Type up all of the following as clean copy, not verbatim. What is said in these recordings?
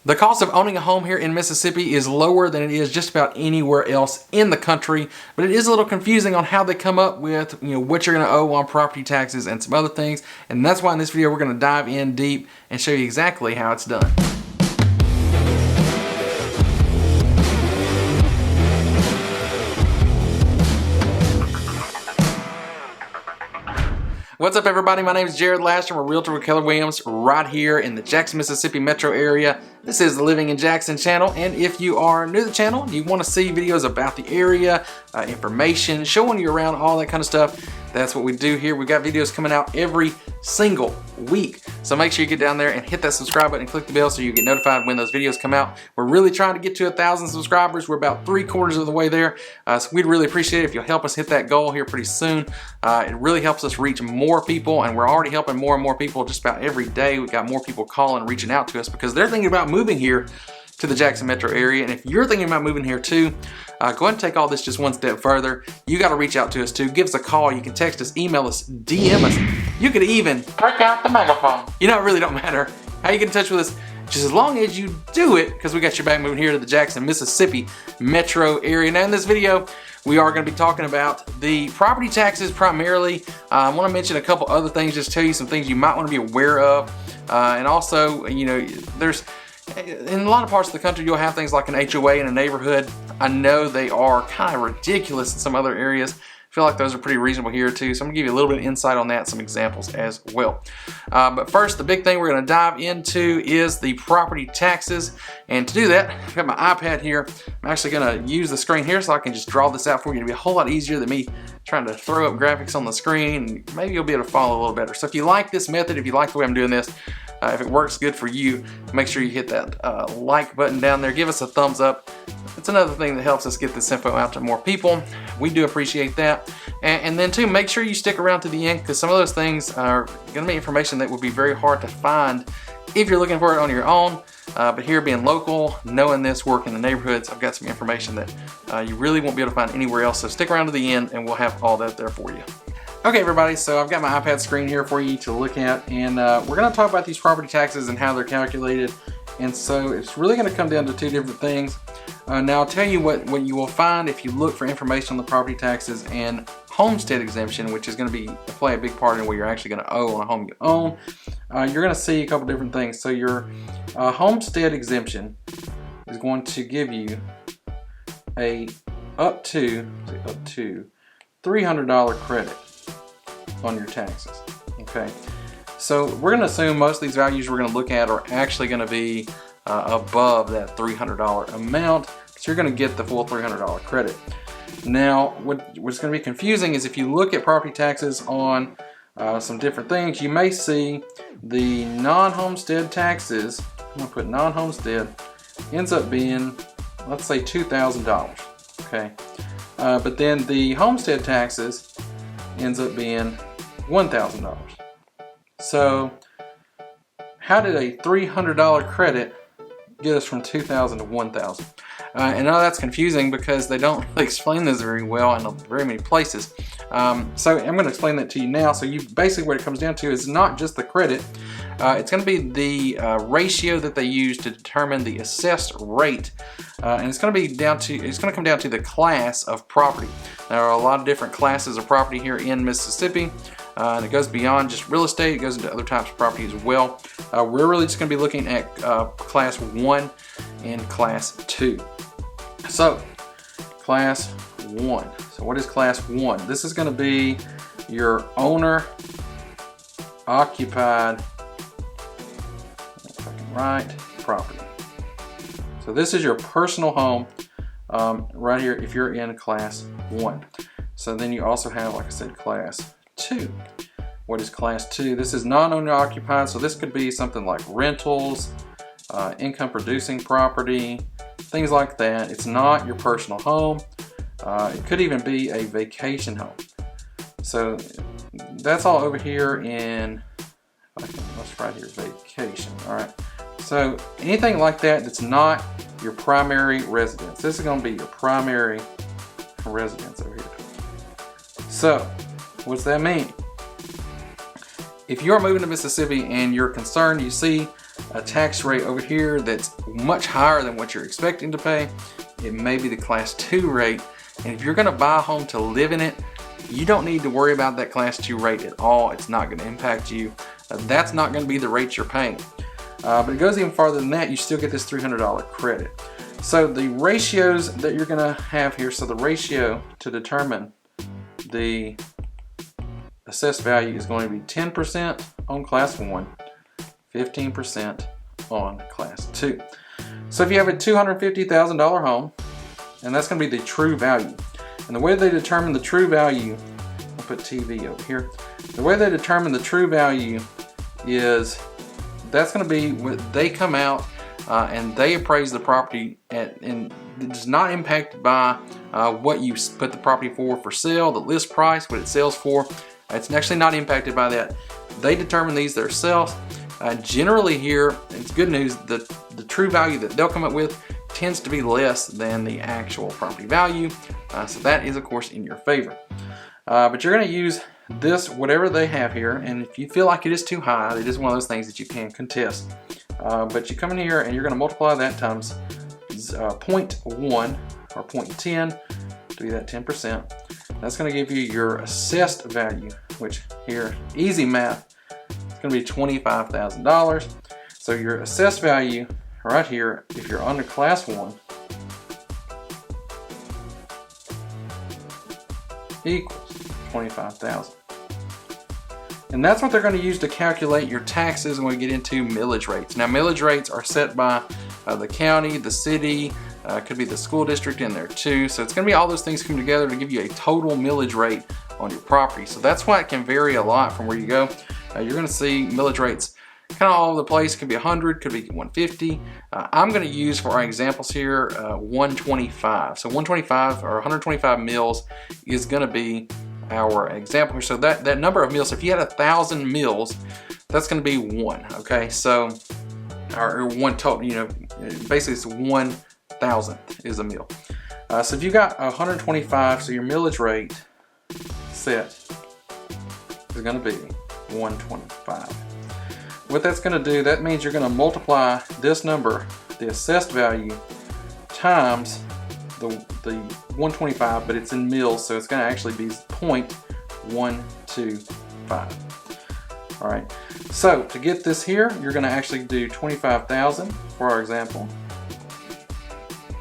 The cost of owning a home here in Mississippi is lower than it is just about anywhere else in the country, but it is a little confusing on how they come up with, what you're going to owe on property taxes and some other things. And that's why in this video we're going to dive in deep and show you exactly how it's done. What's up, everybody? My name is Jared Lasher. I'm a realtor with Keller Williams right here in the Jackson, Mississippi metro area. This is the Living in Jackson channel, and if you are new to the channel and you want to see videos about the area, information, showing you around, all that kind of stuff, that's what we do here. We've got videos coming out every single week. So make sure you get down there and hit that subscribe button and click the bell so you get notified when those videos come out. We're really trying to get to 1,000 subscribers. We're about 3/4 of the way there. So we'd really appreciate it if you'll help us hit that goal here pretty soon. It really helps us reach more people, and we're already helping more and more people just about every day. We've got more people calling and reaching out to us because they're thinking about moving here to the Jackson metro area. And if you're thinking about moving here too, go ahead and take all this just one step further. You got to reach out to us too. Give us a call. You can text us, email us, DM us. You could even break out the megaphone. It really don't matter how you get in touch with us, just as long as you do it, because we got your back moving here to the Jackson, Mississippi metro area. Now in this video, we are going to be talking about the property taxes primarily. I want to mention a couple other things, just tell you some things you might want to be aware of. And also, there's in a lot of parts of the country, you'll have things like an HOA in a neighborhood. I know they are kind of ridiculous in some other areas. I feel like those are pretty reasonable here too. So I'm gonna give you a little bit of insight on that, some examples as well. But first, the big thing we're gonna dive into is the property taxes. And to do that, I've got my iPad here. I'm actually gonna use the screen here so I can just draw this out for you. It'll be a whole lot easier than me trying to throw up graphics on the screen. Maybe you'll be able to follow a little better. So if you like this method, if you like the way I'm doing this, if it works good for you, make sure you hit that like button down there. Give us a thumbs up. It's another thing that helps us get this info out to more people. We do appreciate that. And then too, make sure you stick around to the end, because some of those things are going to be information that would be very hard to find if you're looking for it on your own. But here, being local, knowing this, working in the neighborhoods, I've got some information that you really won't be able to find anywhere else. So stick around to the end and we'll have all that there for you. Okay, everybody, so I've got my iPad screen here for you to look at, and we're going to talk about these property taxes and how they're calculated. And so it's really going to come down to two different things. Now I'll tell you what you will find if you look for information on the property taxes and homestead exemption, which is going to play a big part in what you're actually going to owe on a home you own. You're going to see a couple different things. So your homestead exemption is going to give you up to $300 credit on your taxes. Okay, so we're going to assume most of these values we're going to look at are actually going to be above that $300 amount, so you're going to get the full $300 credit. Now what's going to be confusing is if you look at property taxes on some different things, you may see the non-homestead taxes. I'm going to put non-homestead ends up being, let's say, $2,000. Okay, but then the homestead taxes ends up being $1,000. So how did a $300 credit get us from $2,000 to $1,000? And now that's confusing because they don't really explain this very well in very many places. So I'm going to explain that to you now. So basically what it comes down to is not just the credit. It's going to be the ratio that they use to determine the assessed rate, and it's going to come down to the class of property. There are a lot of different classes of property here in Mississippi, and it goes beyond just real estate. It goes into other types of property as well. We're really just going to be looking at class 1 and class 2. So class 1. So what is class 1? This is going to be your owner occupied property. So this is your personal home right here if you're in class 1. So then you also have, like I said, class 2. What is class 2? This is non-owner occupied, so this could be something like rentals, income producing property, things like that. It's not your personal home. It could even be a vacation home. So that's all over here in, let's write here, vacation. All right. So anything like that that's not your primary residence. This is going to be your primary residence over here. So what does that mean? If you're moving to Mississippi and you're concerned, you see a tax rate over here that's much higher than what you're expecting to pay. It may be the Class 2 rate. And if you're gonna buy a home to live in it, you don't need to worry about that Class 2 rate at all. It's not gonna impact you. That's not gonna be the rate you're paying. But it goes even farther than that. You still get this $300 credit. So the ratios that you're gonna have here, so the ratio to determine the assessed value is going to be 10% on Class 1, 15% on Class 2. So if you have a $250,000 home, and that's going to be the true value. And the way they determine the true value, I'll put TV over here. The way they determine the true value is that's going to be what they come out and they appraise the property and it's not impacted by what you put the property for sale, the list price, what it sells for. It's actually not impacted by that. They determine these themselves. Generally here, it's good news, the true value that they'll come up with tends to be less than the actual property value. So that is of course in your favor. But you're gonna use this, whatever they have here, and if you feel like it is too high, it is one of those things that you can contest. But you come in here and you're gonna multiply that times 0.1 or 0.10 to be that 10%. That's gonna give you your assessed value, which here, easy math, it's gonna be $25,000. So your assessed value right here, if you're under Class 1, equals $25,000. And that's what they're going to use to calculate your taxes when we get into millage rates. Now millage rates are set by the county, the city, could be the school district in there too. So it's going to be all those things come together to give you a total millage rate on your property. So that's why it can vary a lot from where you go. You're going to see millage rates kind of all over the place. Could be 100, could be 150. I'm going to use for our examples here 125. So 125 or 125 mills is going to be our example here. So that number of mills, if you had 1,000 mills, that's going to be 1. Okay, so or 1 total. You know, basically it's 1,000th is a mill. So if you got 125, so your millage rate set is going to be 125. What that's going to do, that means you're going to multiply this number, the assessed value, times the 125, but it's in mills, so it's going to actually be 0.125. All right, so to get this here, you're going to actually do 25,000 for our example,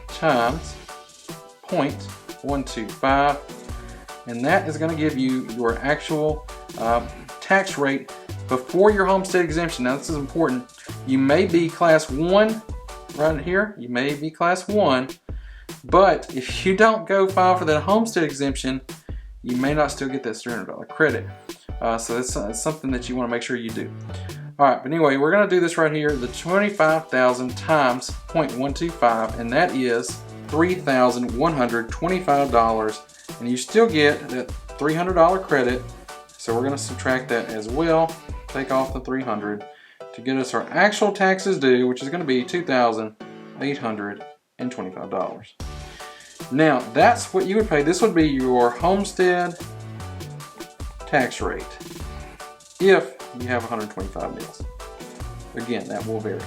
times 0.125, and that is going to give you your actual tax rate before your homestead exemption. Now this is important. You may be Class 1 right here. You may be Class 1, but if you don't go file for that homestead exemption, you may not still get that $300 credit. So that's something that you want to make sure you do. All right, but anyway, we're going to do this right here. The 25,000 times 0.125, and that is $3,125, and you still get that $300 credit. So we're going to subtract that as well. Take off the 300 to get us our actual taxes due, which is going to be $2,825. Now that's what you would pay. This would be your homestead tax rate if you have 125 mills. Again, that will vary.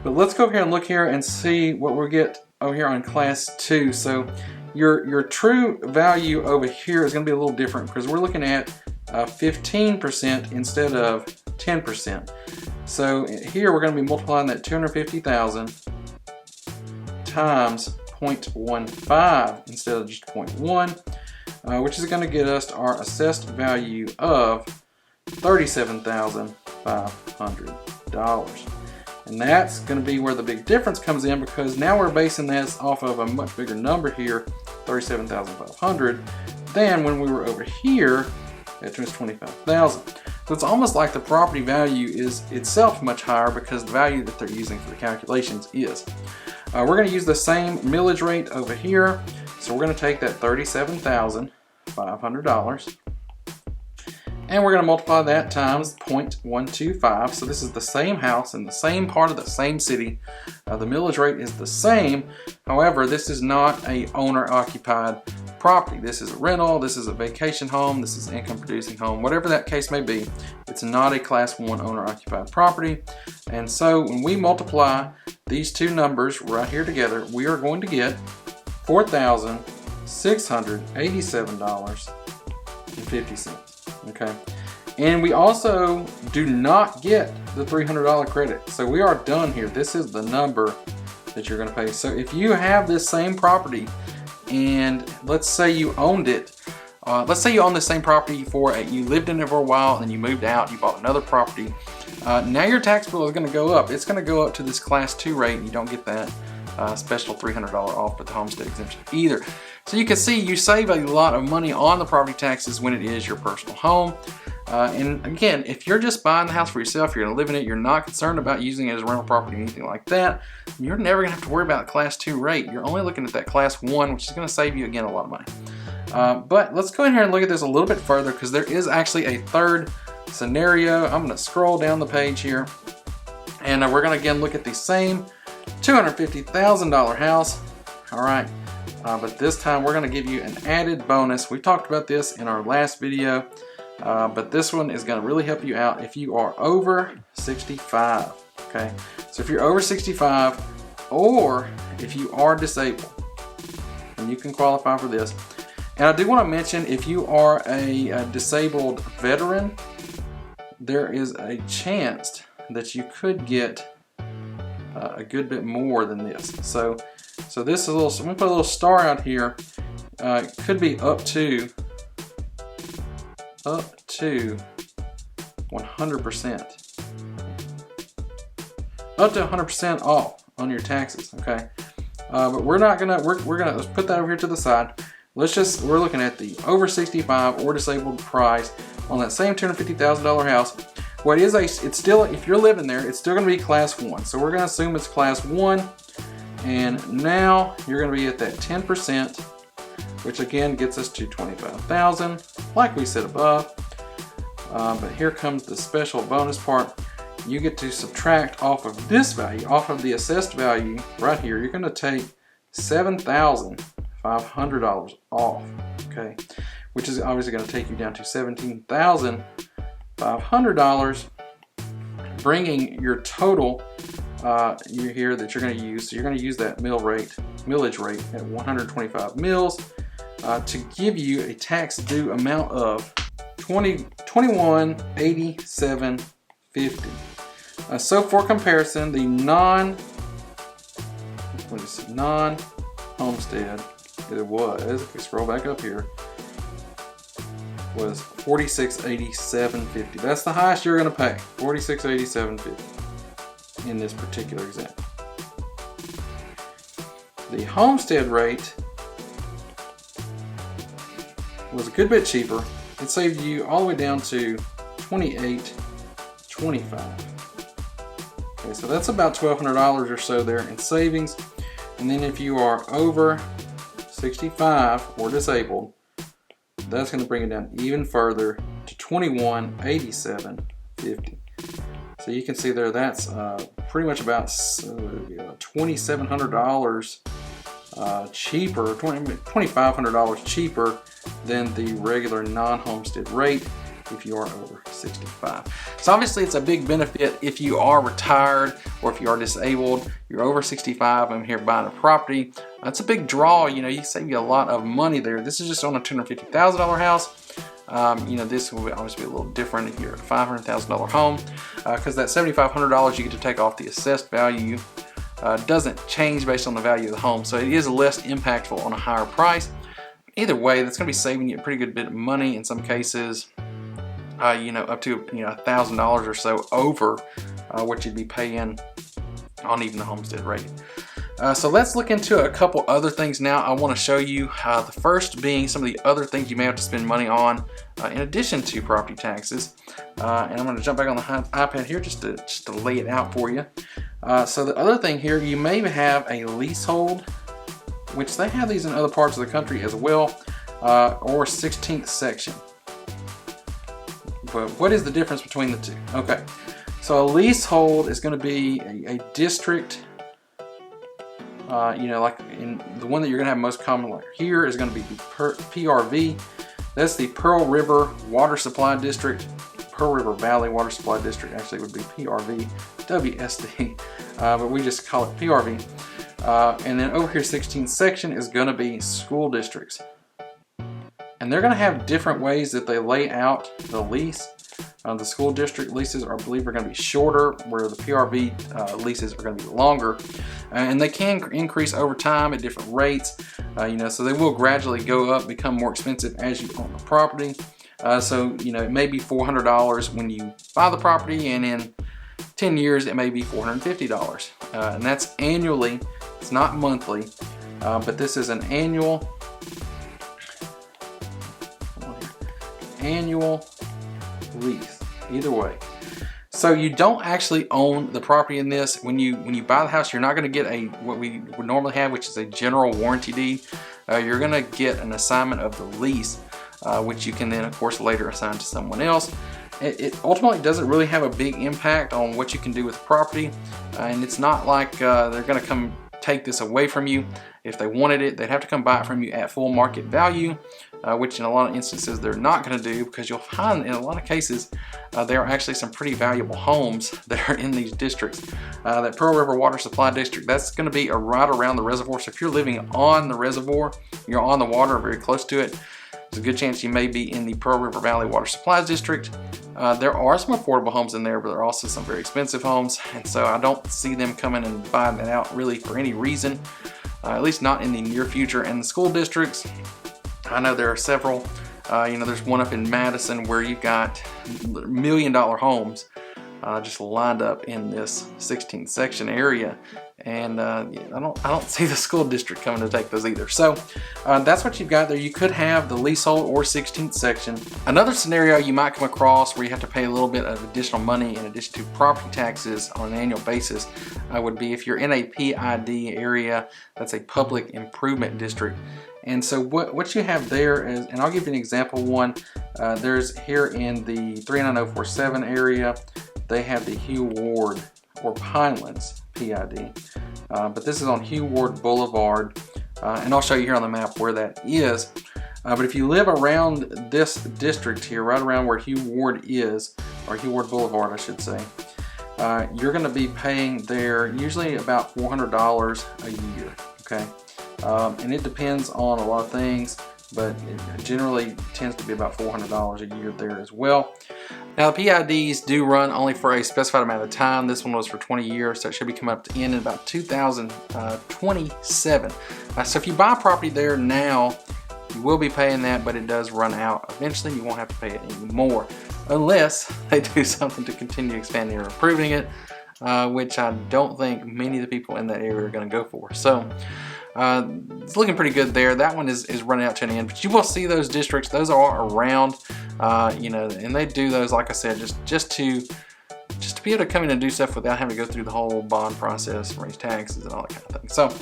But let's go here and look here and see what we'll get over here on Class 2. So your true value over here is going to be a little different because we're looking at 15% instead of 10%. So here we're going to be multiplying that 250,000 times 0.15 instead of just 0.1, which is going to get us our assessed value of $37,500. And that's going to be where the big difference comes in, because now we're basing this off of a much bigger number here, $37,500, than when we were over here at just $25,000. So it's almost like the property value is itself much higher because the value that they're using for the calculations is. We're going to use the same millage rate over here. So we're going to take that $37,500 and we're going to multiply that times 0.125. So this is the same house in the same part of the same city. The millage rate is the same. However, this is not a owner-occupied property. This is a rental, this is a vacation home, this is an income producing home, whatever that case may be. It's not a class 1 owner occupied property. And so when we multiply these two numbers right here together, we are going to get $4,687.50. Okay. And we also do not get the $300 credit. So we are done here. This is the number that you're going to pay. So if you have this same property and let's say you owned it, let's say you own the same property you lived in it for a while and you moved out, you bought another property. Now your tax bill is going to go up. It's going to go up to this class 2 rate, and you don't get that special $300 off with the homestead exemption either. So you can see you save a lot of money on the property taxes when it is your personal home. And again, if you're just buying the house for yourself, you're going to live in it, you're not concerned about using it as a rental property or anything like that, you're never going to have to worry about class 2 rate. You're only looking at that class 1, which is going to save you, again, a lot of money. But let's go in here and look at this a little bit further, because there is actually a third scenario. I'm going to scroll down the page here, and we're going to again look at the same $250,000 house. All right, but this time we're going to give you an added bonus. We talked about this in our last video. But this one is going to really help you out if you are over 65, okay? So if you're over 65 or if you are disabled, then you can qualify for this. And I do want to mention, if you are a disabled veteran, there is a chance that you could get a good bit more than this. So this is a little, I'm going to put a little star out here. It could be up to 100%. Up to 100% off on your taxes, okay? But we're not gonna, we're gonna, let's put that over here to the side. We're looking at the over 65 or disabled price on that same $250,000 house. What is it's still, if you're living there, it's still gonna be class 1. So we're gonna assume it's class 1, and now you're gonna be at that 10%, which again gets us to $25,000, like we said above. But here comes the special bonus part. You get to subtract off of this value, off of the assessed value right here. You're going to take $7,500 off, okay? Which is obviously going to take you down to $17,500, bringing your total here that you're going to use. So you're going to use that millage rate at 125 mils. To give you a tax due amount of $2187.50. So for comparison, the non-homestead, it was, if we scroll back up here, was $4687.50. That's the highest you're going to pay, $4687.50 in this particular example. The homestead rate was a good bit cheaper. It saved you all the way down to $28.25. Okay, so that's about $1,200 or so there in savings. And then if you are over 65 or disabled, that's going to bring it down even further to $2187.50. So you can see there, that's pretty much about $2,700 cheaper, $2,500 cheaper than the regular non-homestead rate if you are over 65. So obviously it's a big benefit if you are retired or if you are disabled, you're over 65 and here buying a property. That's a big draw, you know, you save you a lot of money there. This is just on a $250,000 house. You know, this will obviously be a little different if you're at a $500,000 home, because that $7,500 you get to take off the assessed value doesn't change based on the value of the home, so it is less impactful on a higher price. Either way, that's going to be saving you a pretty good bit of money in some cases, you know, up to $1,000 or so over what you'd be paying on even the homestead rate. So let's look into a couple other things now. I want to show you the first being some of the other things you may have to spend money on in addition to property taxes. And I'm going to jump back on the iPad here just to lay it out for you. So the other thing here, you may have a leasehold, which they have these in other parts of the country as well, or 16th section. But what is the difference between the two? Okay, so a leasehold is going to be a district You know, like in the one that you're gonna have most common like here is gonna be the PRV. That's the Pearl River Water Supply District. Pearl River Valley Water Supply District actually would be PRV, WSD, but we just call it PRV. And then over here, 16th section is gonna be school districts. And they're gonna have different ways that they lay out the lease. The school district leases, I believe, are going to be shorter, where the PRV leases are going to be longer. And they can increase over time at different rates, you know, so they will gradually go up, become more expensive as you own the property. So, you know, it may be $400 when you buy the property, and in 10 years it may be $450. And that's annually, it's not monthly, but this is an annual lease, either way. So you don't actually own the property in this. When you buy the house, you're not going to get what we would normally have, which is a general warranty deed. You're going to get an assignment of the lease, which you can then of course later assign to someone else. It ultimately doesn't really have a big impact on what you can do with the property, and it's not like they're going to come take this away from you. If they wanted it, they'd have to come buy it from you at full market value, which in a lot of instances they're not going to do, because you'll find in a lot of cases there are actually some pretty valuable homes that are in these districts. That Pearl River Water Supply District, that's going to be right around the reservoir. So if you're living on the reservoir, you're on the water, very close to it, there's a good chance you may be in the Pearl River Valley Water Supply District. There are some affordable homes in there, but there are also some very expensive homes, and so I don't see them coming and buying that out really for any reason, at least not in the near future. And the school districts, I know there are several. You know, there's one up in Madison where you've got $1 million homes just lined up in this 16th section area, and I don't see the school district coming to take those either. So that's what you've got there. You could have the leasehold or 16th section. Another scenario you might come across where you have to pay a little bit of additional money in addition to property taxes on an annual basis would be if you're in a PID area. That's a public improvement district. And so what you have there is, and I'll give you an example one. There's here in the 39047 area, they have the Hugh Ward or Pinelands PID. But this is on Hugh Ward Boulevard, and I'll show you here on the map where that is. But if you live around this district here, right around where Hugh Ward is, or Hugh Ward Boulevard I should say, you're going to be paying there usually about $400 a year, okay? And it depends on a lot of things, but it generally tends to be about $400 a year there as well. Now the PIDs do run only for a specified amount of time. This one was for 20 years, so it should be coming up to end in about 2027. So if you buy a property there now, you will be paying that, but it does run out eventually. You won't have to pay it anymore unless they do something to continue expanding or improving it, which I don't think many of the people in that area are going to go for. So it's looking pretty good there. That one is running out to an end, but you will see those districts. Those are around, you know, and they do those, like I said, just to be able to come in and do stuff without having to go through the whole bond process, raise taxes, and all that kind of thing. So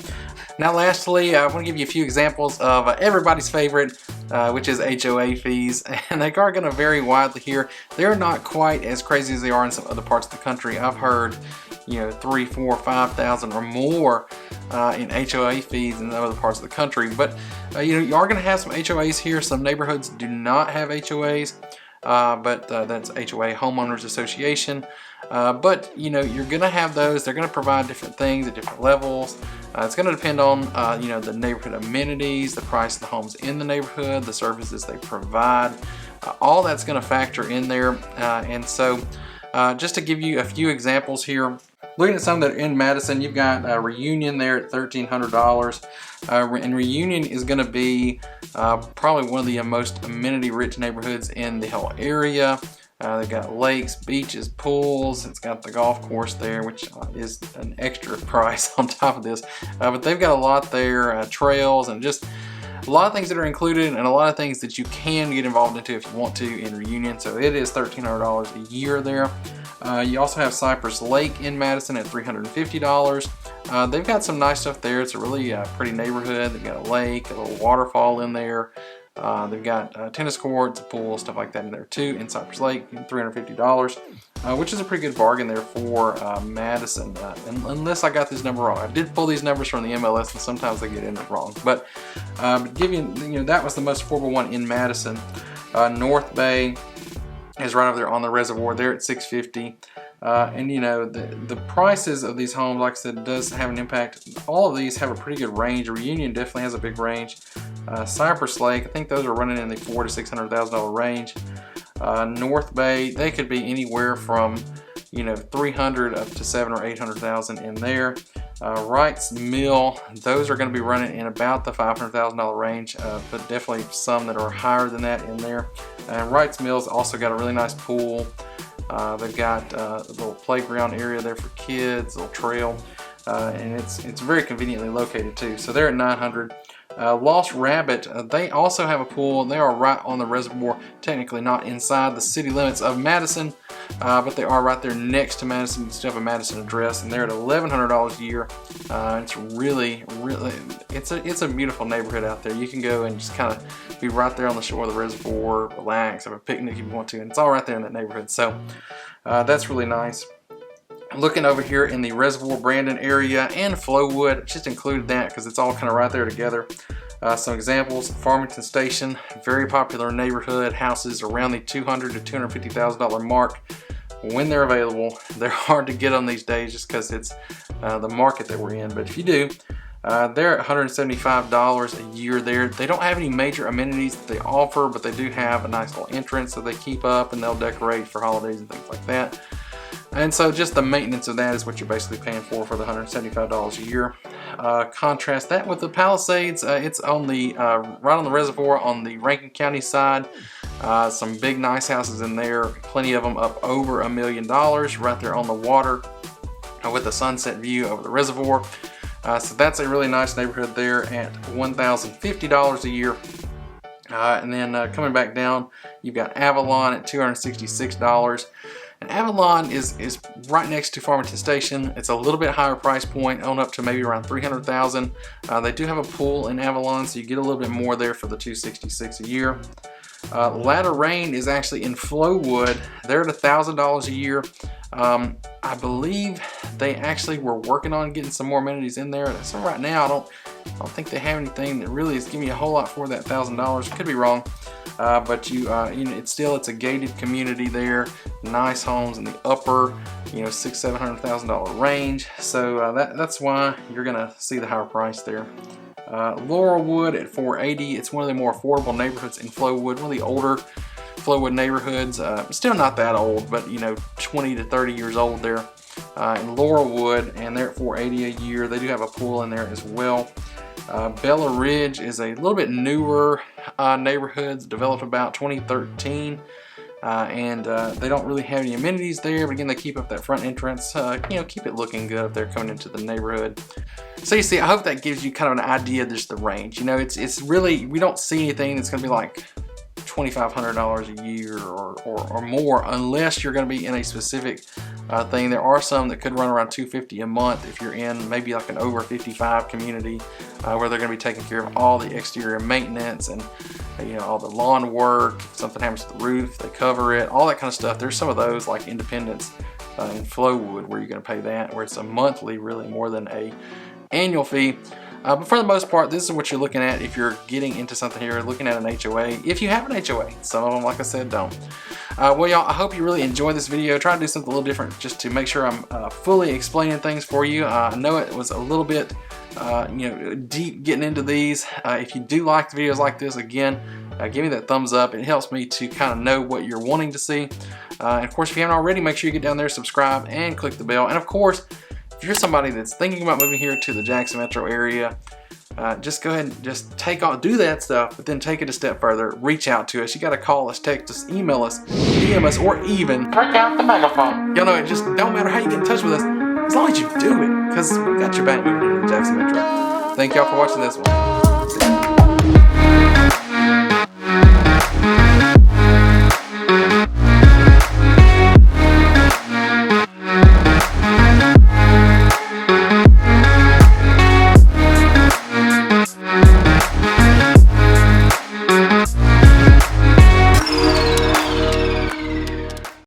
now lastly, I want to give you a few examples of everybody's favorite, which is HOA fees, and they are going to vary widely here. They're not quite as crazy as they are in some other parts of the country. I've heard, you know, 3, 4, 5,000 or more in HOA fees in other parts of the country. But you know, you are going to have some HOAs here. Some neighborhoods do not have HOAs, but that's HOA Homeowners Association. But you know, you're going to have those. They're going to provide different things at different levels. It's going to depend on you know, the neighborhood amenities, the price of the homes in the neighborhood, the services they provide. All that's going to factor in there. And so just to give you a few examples here, looking at some that are in Madison, you've got Reunion there at $1,300. And Reunion is going to be probably one of the most amenity-rich neighborhoods in the whole area. They've got lakes, beaches, pools. It's got the golf course there, which is an extra price on top of this. But they've got a lot there, trails, and just a lot of things that are included, and a lot of things that you can get involved into if you want to in Reunion. So it is $1,300 a year there. You also have Cypress Lake in Madison at $350. They've got some nice stuff there. It's a really pretty neighborhood. They've got a lake, a little waterfall in there. They've got tennis courts, a pool, stuff like that in there too. In Cypress Lake, $350, which is a pretty good bargain there for Madison. Unless I got this number wrong, I did pull these numbers from the MLS, and sometimes they get in it wrong. But that was the most affordable one in Madison. North Bay is right over there on the reservoir. They're at $650. And you know, the prices of these homes, like I said, does have an impact. All of these have a pretty good range. Reunion definitely has a big range. Cypress Lake, I think those are running in the $400,000 to $600,000 range. North Bay, they could be anywhere from, you know, $300,000 up to $700,000 or $800,000 in there. Wright's Mill, those are going to be running in about the $500,000 range, but definitely some that are higher than that in there. And Wright's Mill's also got a really nice pool. They've got a little playground area there for kids, a little trail, and it's very conveniently located too. So they're at $900,000. Lost Rabbit, they also have a pool. They are right on the reservoir, technically not inside the city limits of Madison, but they are right there next to Madison. You still have a Madison address, and they're at $1,100 a year. It's really, it's a beautiful neighborhood out there. You can go and just kind of be right there on the shore of the reservoir, relax, have a picnic if you want to, and it's all right there in that neighborhood. So that's really nice. Looking over here in the Reservoir Brandon area and Flowood, just included that because it's all kind of right there together. Some examples: Farmington Station, very popular neighborhood, houses around the $200,000 to $250,000 mark when they're available. They're hard to get on these days just because it's the market that we're in, but if you do, they're at $175 a year there. They don't have any major amenities that they offer, but they do have a nice little entrance that they keep up, and they'll decorate for holidays and things like that. And so just the maintenance of that is what you're basically paying for the $175 a year. Contrast that with the Palisades. It's on the right on the reservoir on the Rankin County side. Some big nice houses in there, plenty of them up over $1 million, right there on the water with a sunset view over the reservoir. So that's a really nice neighborhood there at $1,050 a year. And then coming back down, you've got Avalon at $266. And Avalon is right next to Farmington Station. It's a little bit higher price point, on up to maybe around $300,000. They do have a pool in Avalon, so you get a little bit more there for the $266 a year. Latter Rain is actually in Flowood. They're at $1,000 a year. I believe they actually were working on getting some more amenities in there. So right now, I don't think they have anything that really is giving you a whole lot for that $1,000. Could be wrong. But you know, it's a gated community there. Nice homes in the upper, $600,000-$700,000 range. So that's why you're gonna see the higher price there. Laurelwood at $480. It's one of the more affordable neighborhoods in Flowood. One of the older Flowood neighborhoods. Still not that old, but 20 to 30 years old there. In Laurelwood, and they're at $480 a year. They do have a pool in there as well. Bella Ridge is a little bit newer neighborhood, developed about 2013, and they don't really have any amenities there, but again, they keep up that front entrance, keep it looking good if they're coming into the neighborhood. So you see, I hope that gives you kind of an idea of just the range. It's really, we don't see anything that's going to be like $2,500 a year or more, unless you're going to be in a specific thing. There are some that could run around $250 a month if you're in maybe like an over 55 community, where they're going to be taking care of all the exterior maintenance and all the lawn work. If something happens to the roof, they cover it, all that kind of stuff. There's some of those like Independence in Flowood where you're going to pay that, where it's a monthly really more than a annual fee. But for the most part, this is what you're looking at if you're getting into something here, looking at an HOA. If you have an HOA, some of them, like I said, don't. Well, y'all, I hope you really enjoyed this video. Try to do something a little different just to make sure I'm fully explaining things for you. I know it was a little bit, deep getting into these. If you do like the videos like this, again, give me that thumbs up. It helps me to kind of know what you're wanting to see. And of course, if you haven't already, make sure you get down there, subscribe, and click the bell. And of course, if you're somebody that's thinking about moving here to the Jackson metro area, just go ahead and just do that stuff, but then take it a step further. Reach out to us. You got to call us, text us, email us, DM us, or even break out the megaphone. Y'all know it just don't matter how you get in touch with us, as long as you do it, because we got your back moving into the Jackson metro. Thank y'all for watching this one.